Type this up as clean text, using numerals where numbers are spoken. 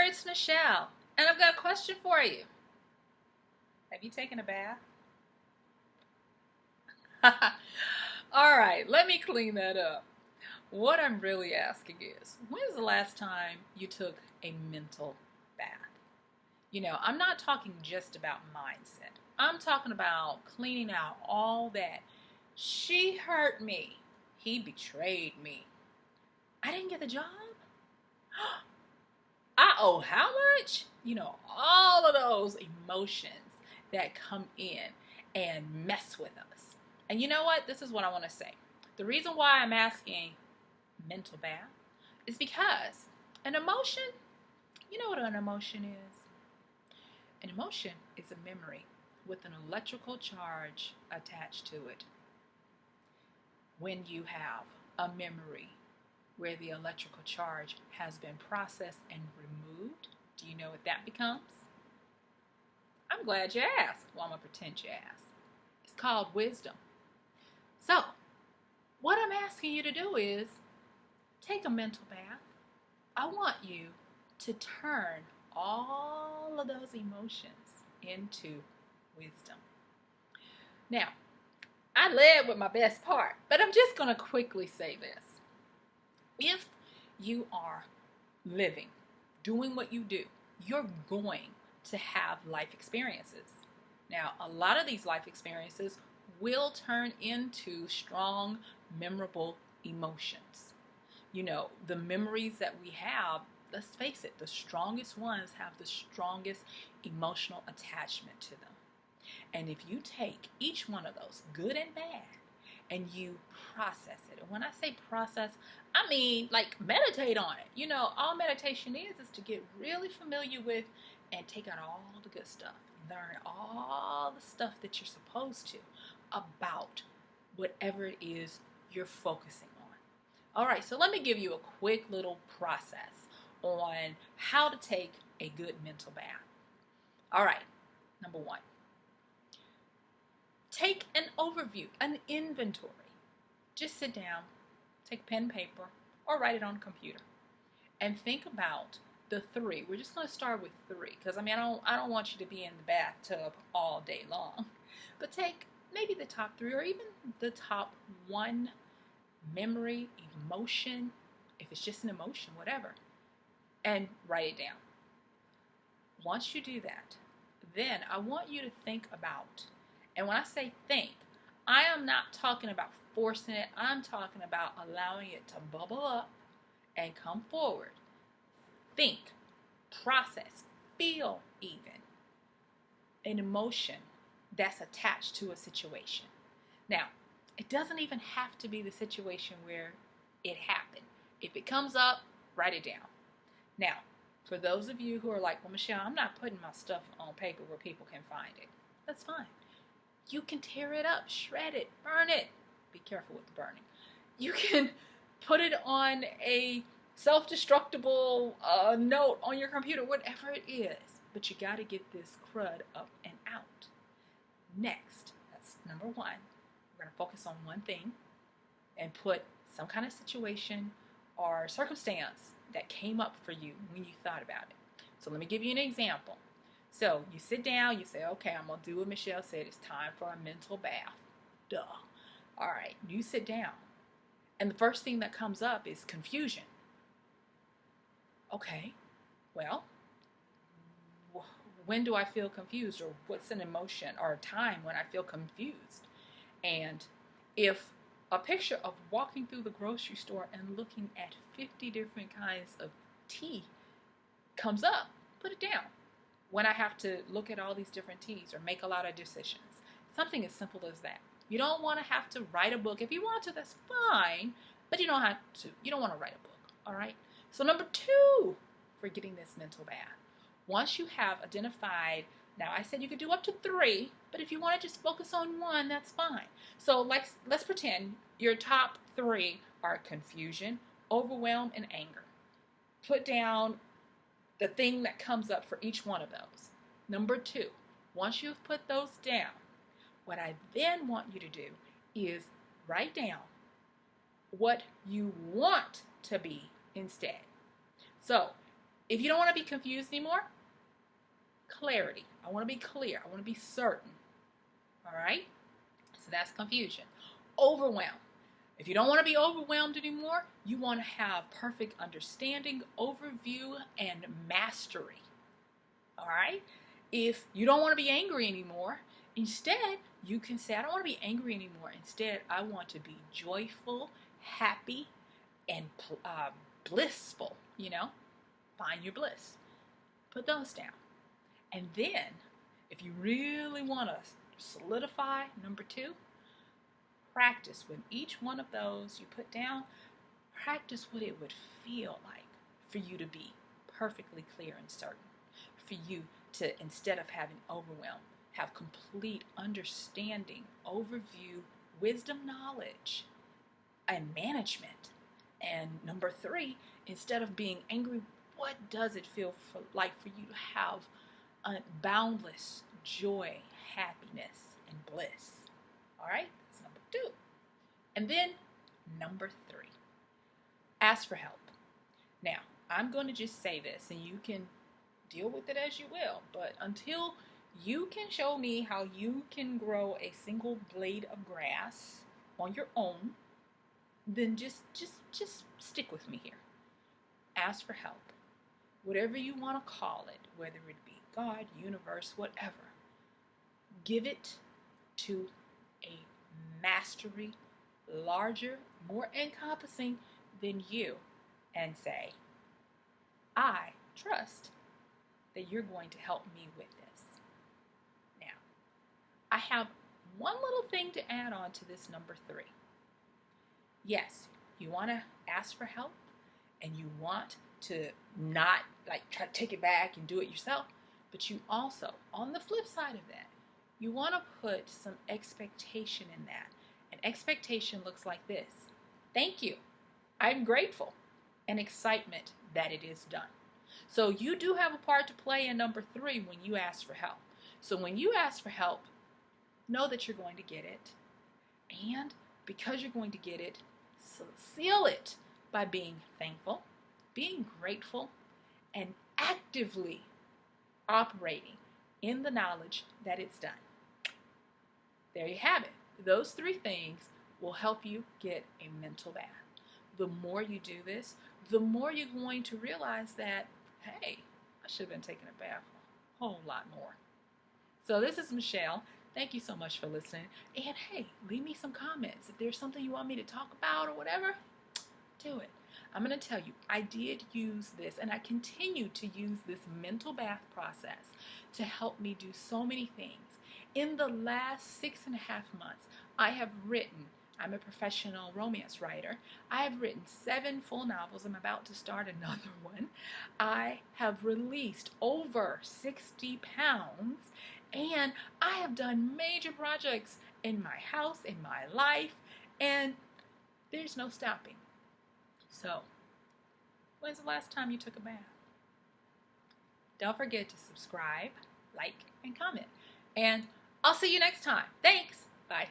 it's Michelle, and I've got a question for you. Have you taken a bath? All right, let me clean that up. What I'm really asking is, when's the last time you took a mental bath? I'm not talking just about mindset. I'm talking about cleaning out all that. She hurt me. He betrayed me. I didn't get the job. I owe how much? All of those emotions that come in and mess with us. And you know what? This is what I want to say. The reason why I'm asking mental bath is because an emotion, you know what an emotion is? An emotion is a memory with an electrical charge attached to it. When you have a memory where the electrical charge has been processed and removed, do you know what that becomes? I'm glad you asked. Well, I'm going to pretend you asked. It's called wisdom. So, what I'm asking you to do is take a mental bath. I want you to turn all of those emotions into wisdom. Now, I led with my best part, but I'm just going to quickly say this. If you are living, doing what you do, you're going to have life experiences. Now, a lot of these life experiences will turn into strong, memorable emotions. The memories that we have, let's face it, the strongest ones have the strongest emotional attachment to them. And if you take each one of those, good and bad, and you process it. And when I say process, I mean like meditate on it. All meditation is to get really familiar with and take out all the good stuff. Learn all the stuff that you're supposed to about whatever it is you're focusing on. All right, so let me give you a quick little process on how to take a good mental bath. All right, number one. Take an overview, an inventory. Just sit down, take pen and paper, or write it on a computer, and think about the three. We're just going to start with three, because I don't want you to be in the bathtub all day long. But take maybe the top three, or even the top one memory, emotion, if it's just an emotion, whatever, and write it down. Once you do that, then I want you to think about. And when I say think, I am not talking about forcing it. I'm talking about allowing it to bubble up and come forward. Think, process, feel even an emotion that's attached to a situation. Now, it doesn't even have to be the situation where it happened. If it comes up, write it down. Now, for those of you who are like, well, Michelle, I'm not putting my stuff on paper where people can find it. That's fine. You can tear it up, shred it, burn it. Be careful with the burning. You can put it on a self-destructible note on your computer, whatever it is. But you got to get this crud up and out. Next, that's number one. We're going to focus on one thing and put some kind of situation or circumstance that came up for you when you thought about it. So let me give you an example. So you sit down, you say, okay, I'm going to do what Michelle said. It's time for a mental bath. Duh. All right, you sit down. And the first thing that comes up is confusion. Okay, well, when do I feel confused? Or what's an emotion or a time when I feel confused? And if a picture of walking through the grocery store and looking at 50 different kinds of tea comes up, put it down. When I have to look at all these different teas or make a lot of decisions. Something as simple as that. You don't want to have to write a book. If you want to, that's fine, but you don't have to. You don't want to write a book, all right? So number two for getting this mental bath. Once you have identified, now I said you could do up to three, but if you want to just focus on one, that's fine. So let's pretend your top three are confusion, overwhelm, and anger. Put down the thing that comes up for each one of those. Number two, once you've put those down, what I then want you to do is write down what you want to be instead. So If you don't want to be confused anymore, clarity. I want to be clear. I want to be certain. All right? So that's confusion. Overwhelm. If you don't want to be overwhelmed anymore, you want to have perfect understanding, overview, and mastery. All right? If you don't want to be angry anymore, instead, you can say, I don't want to be angry anymore. Instead, I want to be joyful, happy, and blissful. Find your bliss. Put those down. And then, if you really want to solidify number 2, practice with each one of those you put down. Practice what it would feel like for you to be perfectly clear and certain. For you to, instead of having overwhelm, have complete understanding, overview, wisdom, knowledge, and management. And number 3, instead of being angry, what does it feel like for you to have boundless joy, happiness, and bliss? All right, that's number 2. And then number 3, ask for help. Now, I'm going to just say this, and you can deal with it as you will, but until you can show me how you can grow a single blade of grass on your own, then just stick with me here. Ask for help. Whatever you want to call it, whether it be God, universe, whatever, give it to a mastery larger, more encompassing than you, and say, I trust that you're going to help me with this. Now, I have one little thing to add on to this number 3. Yes, you want to ask for help, and you want to not try to take it back and do it yourself, but you also, on the flip side of that, you want to put some expectation in that. And expectation looks like this. Thank you. I'm grateful. And excitement that it is done. So you do have a part to play in number 3 when you ask for help. So when you ask for help, know that you're going to get it. And because you're going to get it, seal it by being thankful, being grateful, and actively operating in the knowledge that it's done. There you have it. Those 3 things will help you get a mental bath. The more you do this, the more you're going to realize that, hey, I should have been taking a bath a whole lot more. So this is Michelle. Thank you so much for listening. And hey, leave me some comments. If there's something you want me to talk about or whatever, do it. I'm going to tell you, I did use this, and I continue to use this mental bath process to help me do so many things. In the last 6.5 months, I have written, I'm a professional romance writer, I have written 7 full novels. I'm about to start another one. I have released over 60 pounds, and I have done major projects in my house, in my life, and there's no stopping. So, when's the last time you took a bath? Don't forget to subscribe, like, and comment. And I'll see you next time. Thanks. Bye.